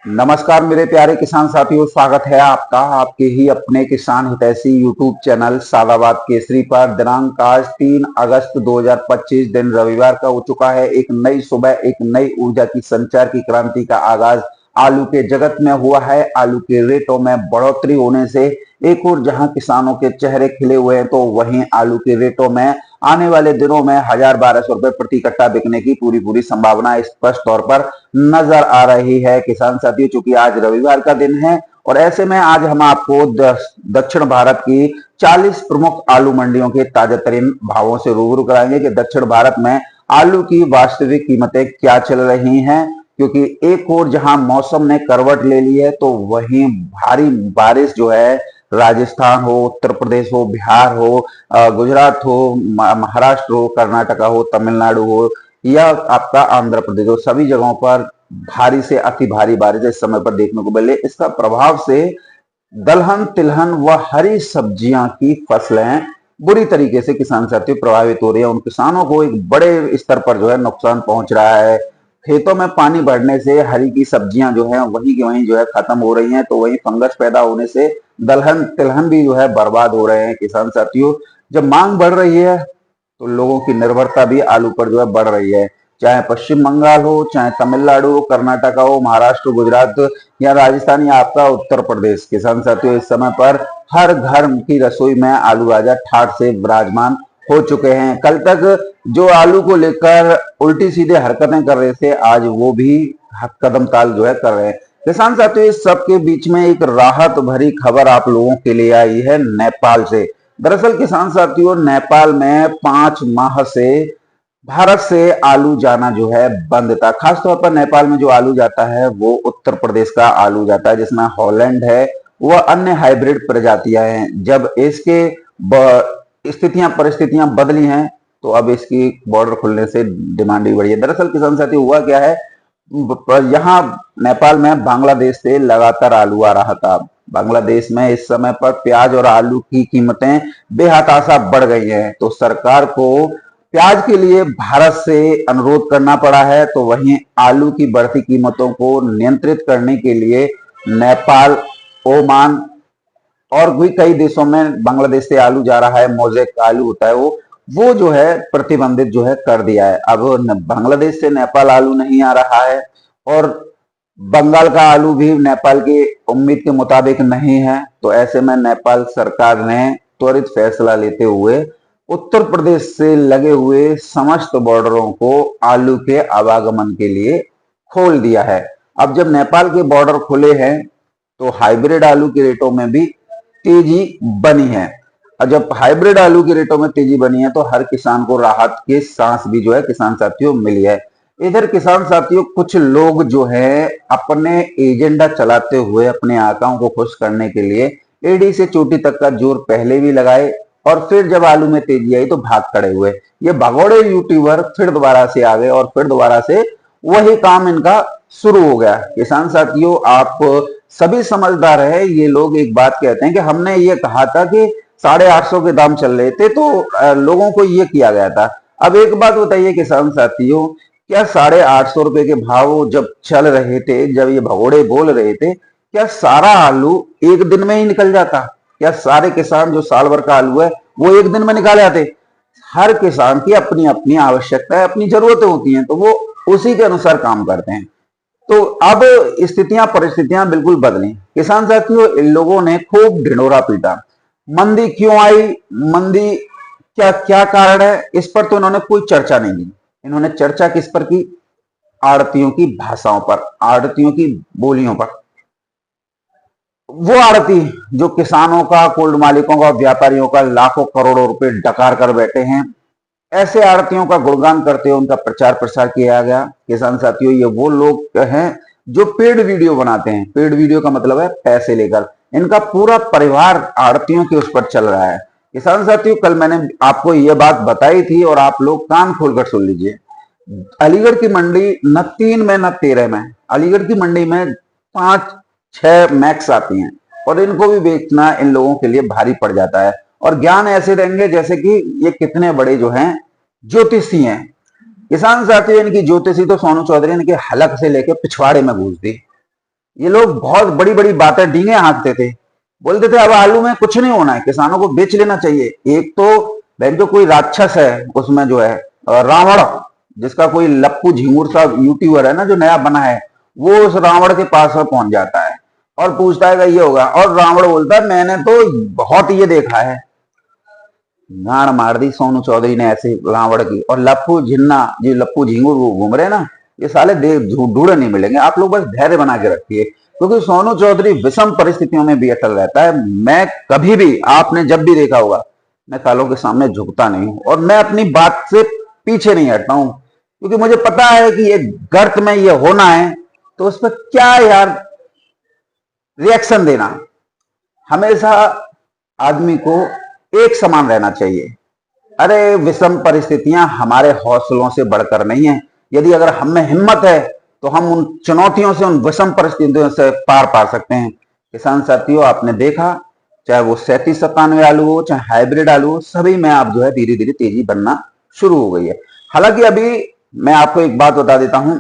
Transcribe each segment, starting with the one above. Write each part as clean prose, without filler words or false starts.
नमस्कार मेरे प्यारे किसान साथियों, स्वागत है आपका आपके ही अपने किसान हितैषी यूट्यूब चैनल सादाबाद केसरी पर। दिनांक आज 3 अगस्त 2025 दिन रविवार का हो चुका है। एक नई सुबह, एक नई ऊर्जा की संचार की क्रांति का आगाज आलू के जगत में हुआ है। आलू के रेटों में बढ़ोतरी होने से एक और जहां किसानों के चेहरे खिले हुए हैं, तो वहीं आलू के रेटों में आने वाले दिनों में 1000-1200 रुपए प्रति कट्टा बिकने की पूरी संभावना स्पष्ट तौर पर नजर आ रही है। किसान साथियों, चूंकि आज रविवार का दिन है और ऐसे में आज हम आपको दक्षिण भारत की 40 प्रमुख आलू मंडियों के ताजा तरीन भावों से रूबरू कराएंगे कि दक्षिण भारत में आलू की वास्तविक कीमतें क्या चल रही हैं। क्योंकि एक और जहां मौसम ने करवट ले ली है, तो वहीं भारी बारिश जो है राजस्थान हो, उत्तर प्रदेश हो, बिहार हो, गुजरात हो, महाराष्ट्र हो, कर्नाटका हो, तमिलनाडु हो या आपका आंध्र प्रदेश हो, सभी जगहों पर भारी से अति भारी बारिश इस समय पर देखने को मिले। इसका प्रभाव से दलहन, तिलहन व हरी सब्जियां की फसलें बुरी तरीके से किसान साथियों प्रभावित हो रही है। उन किसानों को एक बड़े स्तर पर जो है नुकसान पहुंच रहा है। खेतों में पानी बढ़ने से हरी की सब्जियां जो है वहीं की वहीं जो है खत्म हो रही हैं, तो वहीं फंगस पैदा होने से दलहन तिलहन भी जो है बर्बाद हो रहे हैं। किसान साथियों, जब मांग बढ़ रही है तो लोगों की निर्भरता भी आलू पर जो है बढ़ रही है। चाहे पश्चिम बंगाल हो, चाहे तमिलनाडु हो, कर्नाटका हो, महाराष्ट्र, गुजरात या राजस्थान या आपका उत्तर प्रदेश, किसान साथियों इस समय पर हर घर की रसोई में आलू राजा ठाठ से विराजमान हो चुके हैं। कल तक जो आलू को लेकर उल्टी सीधे हरकतें कर रहे थे, आज वो भी कदम ताल जो है कर रहे हैं। किसान साथियों, इस सब के बीच में एक राहत भरी खबर आप लोगों के लिए आई है नेपाल से। दरअसल किसान साथियों, नेपाल में 5 माह से भारत से आलू जाना जो है बंद था। खासतौर पर नेपाल में जो आलू जाता है वो उत्तर प्रदेश का आलू जाता है, जिसमें हॉलैंड है वह अन्य हाइब्रिड प्रजातियां हैं। जब इसके स्थितियां परिस्थितियां बदली हैं, तो अब इसकी बॉर्डर खुलने से डिमांड भी बढ़ी है। दरअसल किसान साथी हुआ क्या है, यहाँ नेपाल में बांग्लादेश से लगातार आलू आ रहा था। बांग्लादेश में इस समय पर प्याज और आलू की कीमतें बेहताशा बढ़ गई हैं, तो सरकार को प्याज के लिए भारत से अनुरोध करना पड़ा है। तो वहीं आलू की बढ़ती कीमतों को नियंत्रित करने के लिए नेपाल, ओमान और भी कई देशों में बांग्लादेश से आलू जा रहा है, मोजेक का आलू होता है वो जो है प्रतिबंधित जो है कर दिया है। अब बांग्लादेश से नेपाल आलू नहीं आ रहा है और बंगाल का आलू भी नेपाल की उम्मीद के मुताबिक नहीं है। तो ऐसे में नेपाल सरकार ने त्वरित फैसला लेते हुए उत्तर प्रदेश से लगे हुए समस्त बॉर्डरों को आलू के आवागमन के लिए खोल दिया है। अब जब नेपाल के बॉर्डर खुले हैं, तो हाइब्रिड आलू के रेटों में भी तेजी बनी है। और जब हाइब्रिड आलू के रेटों में तेजी बनी है, तो हर किसान को राहत की सांस भी जो है किसान साथियों मिली है। इधर किसान साथियों, कुछ लोग जो है अपने एजेंडा चलाते हुए अपने आकाओं को खुश करने के लिए एड़ी से चोटी तक का जोर पहले भी लगाए और फिर जब आलू में तेजी आई तो भाग खड़े हुए। ये भगोड़े यूट्यूबर फिर दोबारा से आ गए और फिर दोबारा से वही काम इनका शुरू हो गया। किसान साथियों, आप सभी समझदार है। ये लोग एक बात कहते हैं कि हमने ये कहा था कि 850 के दाम चल रहे थे, तो लोगों को ये किया गया था। अब एक बात बताइए किसान साथियों, क्या 850 रुपए के भाव जब चल रहे थे, जब ये भगोड़े बोल रहे थे, क्या सारा आलू एक दिन में ही निकल जाता? क्या सारे किसान जो साल भर का आलू है वो एक दिन में निकाले आते? हर किसान की अपनी अपनी आवश्यकता है, अपनी जरूरतें होती हैं, तो वो उसी के अनुसार काम करते हैं। तो अब स्थितियां परिस्थितियां बिल्कुल बदली। किसान साथियों, इन लोगों ने खूब ढिंढोरा पीटा, मंदी क्यों आई, मंदी क्या क्या कारण है, इस पर तो इन्होंने कोई चर्चा नहीं की। इन्होंने चर्चा किस पर की? आड़तियों की भाषाओं पर, आड़तियों की बोलियों पर। वो आड़ती जो किसानों का, कोल्ड मालिकों का, व्यापारियों का लाखों करोड़ों रुपए डकार कर बैठे हैं, ऐसे आड़तियों का गुणगान करते हुए उनका प्रचार प्रसार किया गया। किसान साथियों, ये वो लोग हैं जो पेड वीडियो बनाते हैं। पेड वीडियो का मतलब है पैसे लेकर। इनका पूरा परिवार आड़तियों के उस पर चल रहा है। किसान साथियों, कल मैंने आपको यह बात बताई थी और आप लोग कान खोलकर सुन लीजिए। अलीगढ़ की मंडी न 3 में न 13 में, अलीगढ़ की मंडी में 5-6 मैक्स आती हैं और इनको भी बेचना इन लोगों के लिए भारी पड़ जाता है। और ज्ञान ऐसे देंगे जैसे कि ये कितने बड़े जो हैं ज्योतिषी हैं। किसान साथियों, इनकी ज्योतिषी तो सोनू चौधरी इनके हलक से लेकर पिछवाड़े में घुस दी। ये लोग बहुत बड़ी बड़ी बातें डींगे हाँकते थे, बोलते थे अब आलू में कुछ नहीं होना है, किसानों को बेच लेना चाहिए। एक तो बहन जो कोई राक्षस है उसमें जो है रावण, जिसका कोई लप्पू झिंगुर सा यूट्यूबर है ना जो नया बना है, वो उस रावण के पास में पहुंच जाता है और पूछता है कि ये होगा, और रावण बोलता है मैंने तो बहुत ये देखा है। गाड़ मार दी सोनू चौधरी ने ऐसे रावण की। और लप्पू झिन्ना जो लप्पू झिंगुर वो घूम रहे ना, ये साले ढूंढे नहीं मिलेंगे। आप लोग बस धैर्य बना के रखिए, क्योंकि सोनू चौधरी विषम परिस्थितियों में भी अटल रहता है। मैं कभी भी, आपने जब भी देखा होगा, मैं कालों के सामने झुकता नहीं हूं और मैं अपनी बात से पीछे नहीं हटता हूं, क्योंकि मुझे पता है कि ये गर्त में ये होना है तो उस पर क्या यार रिएक्शन देना। हमेशा आदमी को एक समान रहना चाहिए। अरे विषम परिस्थितियां हमारे हौसलों से बढ़कर नहीं है। यदि अगर हम में हिम्मत है तो हम उन चुनौतियों से, उन विषम परिस्थितियों से पार पा सकते हैं। किसान साथियों, आपने देखा चाहे वो 3797 आलू हो, चाहे हाइब्रिड आलू हो, सभी में आप जो है धीरे धीरे तेजी बनना शुरू हो गई है। हालांकि अभी मैं आपको एक बात बता देता हूं,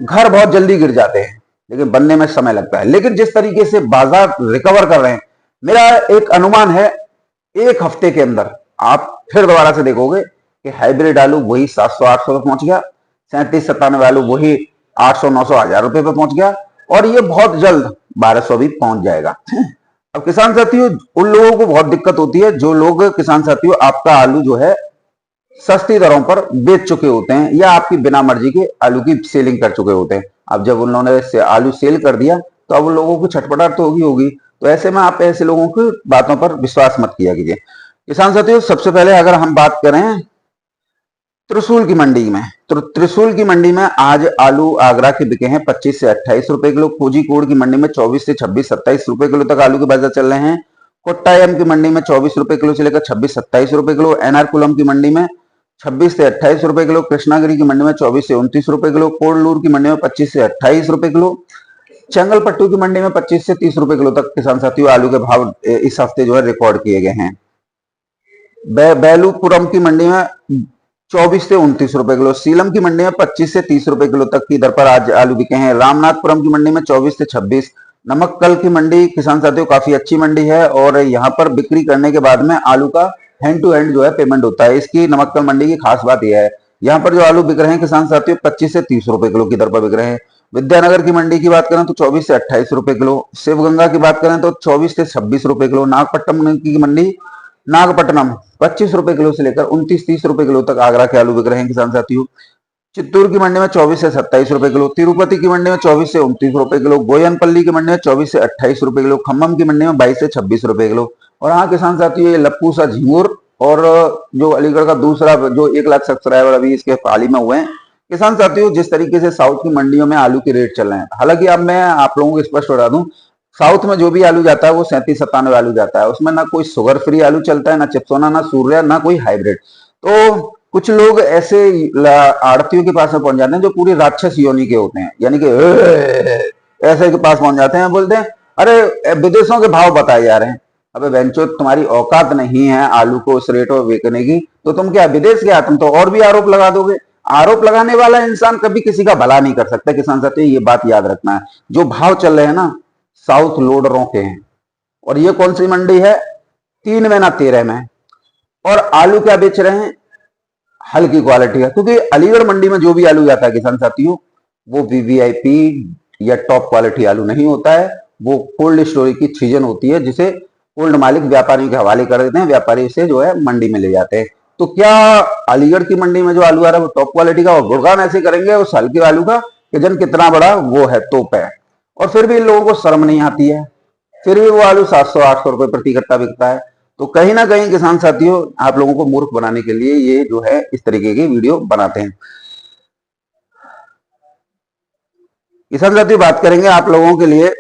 घर बहुत जल्दी गिर जाते हैं लेकिन बनने में समय लगता है। लेकिन जिस तरीके से बाजार रिकवर कर रहे हैं, मेरा एक अनुमान है 1 हफ्ते के अंदर आप फिर दोबारा से देखोगे कि हाइब्रिड आलू वही 700-800 पे पहुंच गया, 3797 आलू वही 800-900 1000 रुपए पे पहुंच गया, और ये बहुत जल्द 1200 भी पहुंच जाएगा। अब किसान साथियों, उन लोगों को बहुत दिक्कत होती है जो लोग, किसान साथियों, आपका आलू जो है सस्ती दरों पर बेच चुके होते हैं या आपकी बिना मर्जी के आलू की सेलिंग कर चुके होते हैं। अब जब उन्होंने आलू सेल कर दिया तो अब उन लोगों को छटपटाहट तो होगी। तो ऐसे में आप ऐसे लोगों की बातों पर विश्वास मत किया कीजिए। किसान साथियों, सबसे पहले अगर हम बात करें त्रिशूल की मंडी में, तो त्रिशूल की मंडी में आज आलू आगरा के बिके हैं 25 से 28 रुपए किलो। कोझीकोड की मंडी में 24 से 26-27 रुपए किलो तक आलू के बाजार चल रहे हैं। कोट्टायम की मंडी में 24 रुपए किलो से लेकर 26-27 रुपए किलो। एनआरकुलम की मंडी में 26 से 28 रुपए किलो। कृष्णागिरी की मंडी में 24 से 29 रुपए किलो। कोडलूर की मंडी में 25 से 28 रुपए किलो। चंगलपट्टू की मंडी में 25 से 30 रुपए किलो तक किसान साथियों आलू के भाव इस हफ्ते जो है रिकॉर्ड किए गए हैं। बेलूपुरम की मंडी में 24 से 29 रुपए किलो। सीलम की मंडी में 25 से 30 रुपए किलो तक की दर पर आज आलू बिके हैं। रामनाथपुरम की मंडी में 24 से 26। नमक्कल की मंडी किसान साथियों काफी अच्छी मंडी है और यहाँ पर बिक्री करने के बाद में आलू का हैंड टू हैंड जो है पेमेंट होता है। इसकी नमक्कल मंडी की खास बात यह है, यहाँ पर जो आलू बिक रहे हैं किसान साथियों 25 से 30 रुपए किलो की दर पर बिक रहे हैं। विद्यानगर की मंडी की बात करें तो 24 से 28 रुपए किलो। शिवगंगा की बात करें तो 24 से 26 रुपए किलो। नागपट्टनम की मंडी, नागपट्टनम 25 रुपए किलो से लेकर 29-30 रुपए किलो तक आगरा के आलू बिक रहे हैं किसान साथियों। चित्तूर की मंडी में 24 से 27 रुपए किलो। तिरुपति की मंडी में 24 से 29 रुपए किलो। गोयनपल्ली की मंडी में 24 से 28 रुपए किलो। खम्मम की मंडी में 22 से 26 रुपए किलो। और हाँ किसान साथियों, ये लप्पू सा झिंगुर और जो अलीगढ़ का दूसरा जो 1 लाख सब्सक्राइबर अभी इसके हाल ही में हुए हैं। किसान साथियों, जिस तरीके से साउथ की मंडियों में आलू के रेट चल रहे हैं, हालांकि अब मैं आप लोगों को स्पष्ट बता दूं, साउथ में जो भी आलू जाता है वो 3797 आलू जाता है। उसमें ना कोई शुगर फ्री आलू चलता है, ना चिप्सोना, ना सूर्या, ना कोई हाइब्रिड। तो कुछ लोग ऐसे आड़तियों के पास में पहुंच जाते हैं जो पूरी राक्षस योनि के होते हैं, यानी कि ऐसे के पास पहुंच जाते हैं, बोलते हैं अरे विदेशों के भाव बताए जा रहे हैं। अबे बेंचो, तुम्हारी औकात नहीं है आलू को उस रेट पर बेचने की, तो तुम क्या विदेश गया, तुम तो और भी आरोप लगा दोगे। आरोप लगाने वाला इंसान कभी किसी का भला नहीं कर सकता। किसान साथियों, ये बात याद रखना है। जो भाव चल रहे हैं ना, साउथ लोडरों के हैं। और ये कौन सी मंडी है? 3 में ना 13 में। और आलू क्या बेच रहे हैं? हल्की क्वालिटी है, क्योंकि अलीगढ़ मंडी में जो भी आलू जाता है किसान साथियों, वो वीवीआईपी या टॉप क्वालिटी आलू नहीं होता है। वो कोल्ड स्टोरेज की चीजें होती है, जिसे कोल्ड मालिक व्यापारियों के हवाले कर देते हैं, व्यापारी से जो है मंडी में ले जाते हैं। तो क्या अलीगढ़ की मंडी में जो आलू आ रहा है वो टॉप क्वालिटी का, और गुणगान ऐसे करेंगे उस हल्के आलू का कि जन कितना बड़ा वो है, तोप है। और फिर भी इन लोगों को शर्म नहीं आती है, फिर भी वो आलू 700-800 रुपए प्रति कट्टा बिकता है। तो कहीं ना कहीं किसान साथियों, आप लोगों को मूर्ख बनाने के लिए ये जो है इस तरीके की वीडियो बनाते हैं। किसान साथियों, बात करेंगे आप लोगों के लिए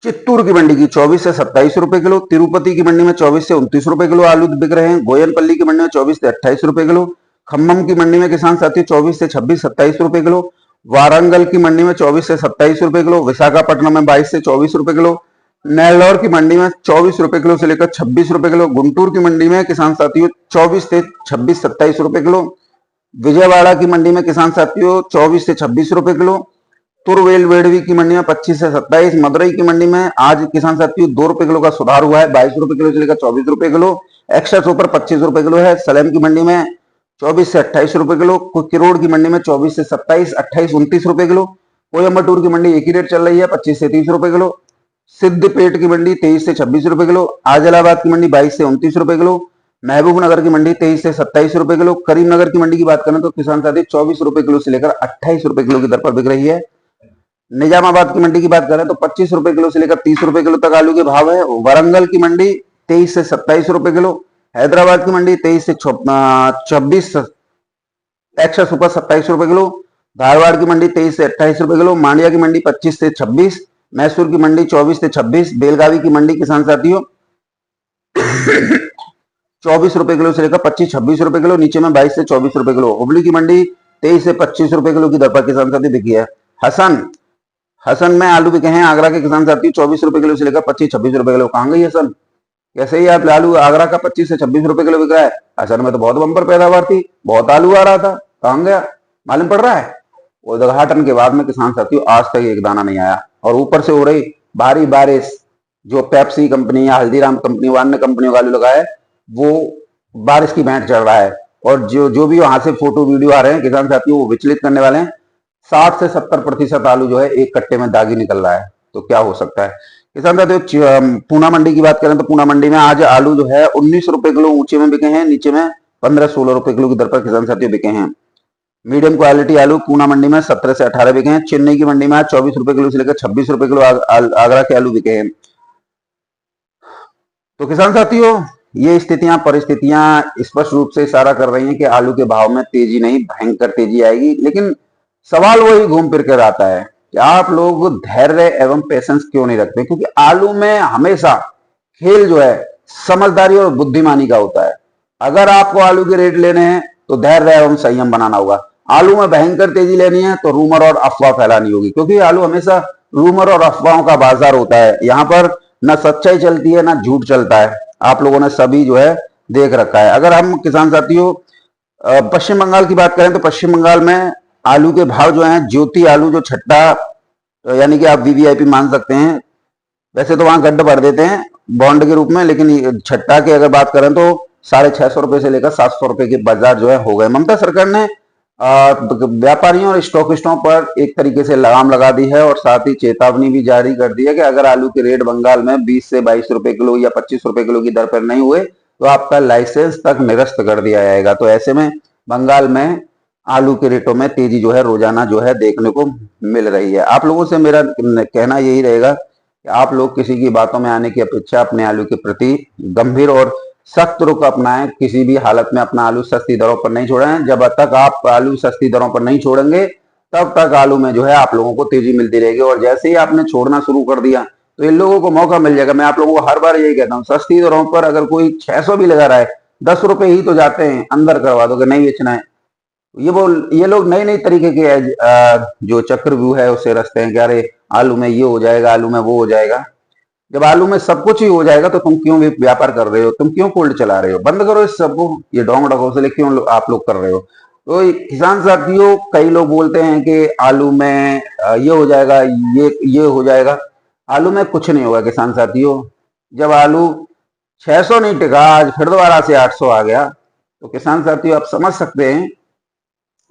चित्तूर की मंडी की 24 से 27 रुपए किलो। तिरुपति की मंडी में 24 से 29 रुपए किलो आलू बिक रहे हैं। गोयनपल्ली की मंडी में 24 से 28 रुपए किलो। खम्मम की मंडी में किसान साथियों 24 से 26-27 रुपए किलो। वारंगल की मंडी में 24 से 27 रुपए किलो। विशाखापट्टनम में 22 से 24 रुपए किलो। नेल्लौर की मंडी में 24 रुपए किलो से लेकर 26 रुपए किलो। गुंटूर की मंडी में किसान साथियों 24 से 26-27 रुपए किलो। विजयवाड़ा की मंडी में किसान साथियों 24 से 26 रुपए किलो। तुरवेल वेडवी की मंडी में 25 से 27। मदुरई की मंडी में आज किसान साथियों 2 रुपए किलो का सुधार हुआ है, 22 रुपए किलो से लेकर 24 रुपए किलो। एक्स्ट्रा सुपर 25 रुपए किलो है। सलेम की मंडी में 24 से 28 रुपए किलो। किरोड़ की मंडी में 24 से 27, 28, 29 रुपए किलो। कोयम्बटूर की मंडी एक ही रेट चल रही है, 25 से 30 रुपए किलो। सिद्धपेट की मंडी 23 से 26 रुपए किलो। आदिलाबाद की मंडी 22 से 29 रुपए किलो। महबूबनगर की मंडी 23 से 27 रुपए किलो। करीमनगर की मंडी की बात करें तो किसान साथी 24 रुपए किलो से लेकर 28 रुपए किलो की दर पर बिक रही है। निजामाबाद की मंडी की बात करें तो 25 रुपए किलो से लेकर 30 रुपए किलो तक आलू के भाव है। वरंगल की मंडी 23 से 27 रुपए किलो। हैदराबाद की मंडी 23 से 26, एक्स्ट्रा सुपर 27 रुपए किलो। धारवाड़ की मंडी 23 से 28 रुपए किलो। मांडिया की मंडी 25 से 26। मैसूर की मंडी 24 से 26। बेलगावी की मंडी किसान साथियों 24 रुपए किलो से लेकर 25-26 रुपए किलो, नीचे में 22 से 24 रुपए किलो। हुबली की मंडी 23 से 25 रुपए किलो की दर पर किसान साथी बिकी है। हसन में आलू बिके हैं आगरा के किसान साथी 24 रुपए किलो से लेकर 25-26 रुपए किलो। कहां गई हसन? कैसे ही आप आलू आगरा का 25 से 26 रुपए किलो बिक रहा है? हसन में तो बहुत बम्पर पैदावार थी, बहुत आलू आ रहा था, कहां गया? मालूम पड़ रहा है? उद्घाटन के बाद में किसान साथियों आज तक एक दाना नहीं आया, और ऊपर से हो रही भारी बारिश, जो पेप्सी कंपनी या हल्दीराम कंपनी व अन्य कंपनियों का आलू लगा है वो बारिश की भेंट चढ़ रहा है। और जो भी वहां से फोटो वीडियो आ रहे हैं किसान साथियों वो विचलित करने वाले हैं। 60 से 70% आलू जो है एक कट्टे में दागी निकल रहा है, तो क्या हो सकता है किसान साथियों। पूना मंडी की बात करें तो पूना मंडी में आज आलू जो है 19 रुपए किलो ऊंचे में बिके हैं, नीचे में 15-16 रुपए किलो की दर पर किसान साथियों बिके हैं। मीडियम क्वालिटी आलू पूना मंडी में 17 से 18 बिके हैं। चेन्नई की मंडी में आज 24 रुपए किलो से लेकर 26 रुपए किलो आगरा के आलू बिके हैं। तो किसान साथियों ये स्थितियां परिस्थितियां स्पष्ट रूप से इशारा कर रही हैं कि आलू के भाव में तेजी नहीं, भयंकर तेजी आएगी। लेकिन सवाल वही घूम फिर कर आता है कि आप लोग धैर्य एवं पेशेंस क्यों नहीं रखते, क्योंकि आलू में हमेशा खेल जो है समझदारी और बुद्धिमानी का होता है। अगर आपको आलू के रेट लेने हैं तो धैर्य एवं संयम बनाना होगा। आलू में भयंकर तेजी लेनी है तो रूमर और अफवाह फैलानी होगी, क्योंकि आलू हमेशा रूमर और अफवाहों का बाजार होता है। यहाँ पर न सच्चाई चलती है न झूठ चलता है, आप लोगों ने सभी जो है देख रखा है। अगर हम किसान साथियों पश्चिम बंगाल की बात करें तो पश्चिम बंगाल में आलू के भाव जो हैं, ज्योति आलू जो छट्टा, यानी कि आप वीवीआईपी मान सकते हैं, वैसे तो वहां गड्ढ भर देते हैं बॉन्ड के रूप में, लेकिन छट्टा की अगर बात करें तो 650 रुपए से लेकर 700 रुपए के बाजार जो है हो गए। ममता सरकार ने व्यापारियों और स्टॉकिस्टों पर एक तरीके से लगाम लगा दी है, और साथ ही चेतावनी भी जारी कर दी है कि अगर आलू के रेट बंगाल में 20 से 22 रुपए किलो या 25 रुपए किलो की दर पर नहीं हुए तो आपका लाइसेंस तक निरस्त कर दिया जाएगा। तो ऐसे में बंगाल में आलू के रेटों में तेजी जो है रोजाना जो है देखने को मिल रही है। आप लोगों से मेरा कहना यही रहेगा कि आप लोग किसी की बातों में आने की अपेक्षा अपने आलू के प्रति गंभीर और सख्त रुख अपनाएं। किसी भी हालत में अपना आलू सस्ती दरों पर नहीं छोड़ें। जब तक आप आलू सस्ती दरों पर नहीं छोड़ेंगे तब तक आलू में जो है आप लोगों को तेजी मिलती रहेगी, और जैसे ही आपने छोड़ना शुरू कर दिया तो इन लोगों को मौका मिल जाएगा। मैं आप लोगों को हर बार यही कहता हूँ, सस्ती दरों पर अगर कोई 600 भी लगा रहा है, 10 रुपए ही तो जाते हैं, अंदर करवा दो कि नहीं बेचना है। ये लोग नई नई तरीके के जो चक्रव्यूह है उसे रचते हैं कि अरे आलू में ये हो जाएगा, आलू में वो हो जाएगा। जब आलू में सब कुछ ही हो जाएगा तो तुम क्यों व्यापार कर रहे हो, तुम क्यों कोल्ड चला रहे हो? बंद करो इस सबको, ये ढोंग ढकोसले क्यों आप लोग कर रहे हो? तो किसान साथियों कई लोग बोलते हैं कि आलू में ये हो जाएगा, ये हो जाएगा। आलू में कुछ नहीं होगा किसान साथियों। जब आलू 600 नहीं टिका, आज फिर दोबारा से 800 आ गया, तो किसान साथियों आप समझ सकते हैं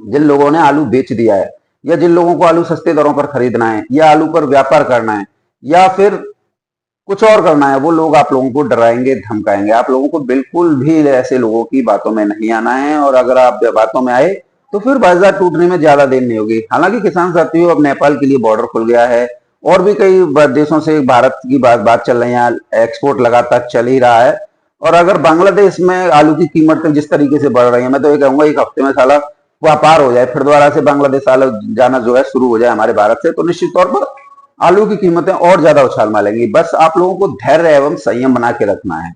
जिन लोगों ने आलू बेच दिया है, या जिन लोगों को आलू सस्ते दरों पर खरीदना है, या आलू पर व्यापार करना है, या फिर कुछ और करना है, वो लोग आप लोगों को डराएंगे, धमकाएंगे। आप लोगों को बिल्कुल भी ऐसे लोगों की बातों में नहीं आना है, और अगर आप बातों में आए तो फिर बाजार टूटने में ज्यादा देर नहीं होगी। हालांकि किसान साथियों अब नेपाल के लिए बॉर्डर खुल गया है, और भी कई देशों से भारत की बात चल रही है, एक्सपोर्ट लगातार चल ही रहा है। और अगर बांग्लादेश में आलू की कीमत जिस तरीके से बढ़ रही है, मैं तो ये कहूंगा एक हफ्ते में साला व्यापार हो जाए, फिर दोबारा से बांग्लादेश आलू जाना जो है शुरू हो जाए हमारे भारत से, तो निश्चित तौर पर आलू की कीमतें और ज्यादा उछाल मारेंगी। बस आप लोगों को धैर्य एवं संयम बना के रखना है।